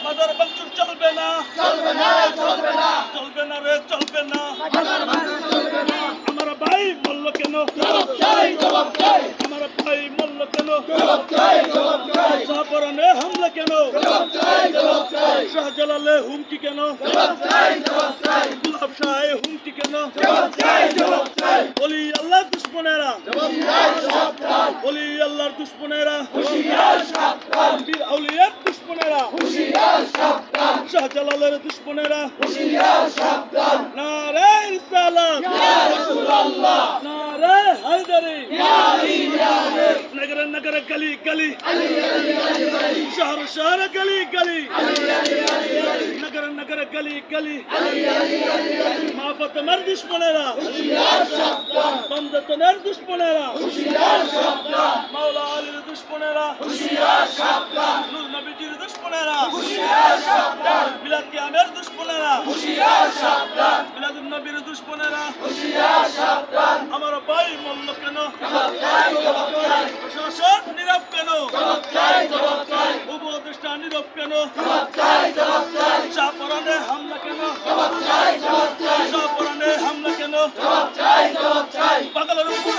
Mother ভাঙচুর চলবে না, চলবে না, চলবে না, চলবে না রে, চলবে না। মাদার ভাঙচুর চলবে না। আমার ভাই মরল কেন? জবাব চাই, জবাব চাই, আমার ভাই মরল কেন? জবাব চাই, জবাব চাই, শাহপরানে হামলা কেন? জবাব চাই, জবাব চাই, শাহজালালে হুমকি কেন? জবাব চাই, জবাব চাই, গুলাব শাহে হুমকি কেন? জবাব চাই, জবাব চাই, ওলি আল্লাহ দুশ্মনেরা, জবাব চাই, সাবধান, ওলি আল্লাহর দুশ্মনেরা, হুঁশিয়ার সাবধান, বীর আউলিয়ার দুশ্মনেরা, হুঁশিয়ার সাবধান, শাহজালালের দুশ্মনেরা, হুঁশিয়ার সাবধান। নারে রিসালাত, ইয়া রাসূলুল্লাহ, নারে হায়দারি, ইয়া আলী, ইয়া আলী, नगर नगर गली गली, আলী, আলী, আলী, আলী, शहर शहर गली गली, আলী, আলী, আলী, আলী, नगर नगर गली गली, আলী, আলী, আলী, আলী, माफत मर दुश्मनेरा, হুঁশিয়ার সাবধান, बंदतनर दुश्मनेरा, হুঁশিয়ার সাবধান, मौला अलीर दुश्मनेरा, হুঁশিয়ার সাবধান, नूर नबीजीर दुश्मनेरा, হুঁশিয়ার সাবধান, बिलाद के आमिर दुश्मनेरा, হুঁশিয়ার সাবধান, बिलाद नबीर दुश्मनेरा, হুঁশিয়ার সাবধান। আমার ভাই মল্ল কেন? জবাব চাই, জবাব চাই, প্রশাসন নীরব কেন? জবাব চাই, জবাব চাই, উপদেষ্টা নীরব কেন? জবাব চাই, জবাব চাই, শাহপরানে হামলা কেন? জবাব চাই, জবাব চাই, শাহপরানে হামলা কেন? জবাব চাই, জবাব চাই, পাগলের উপর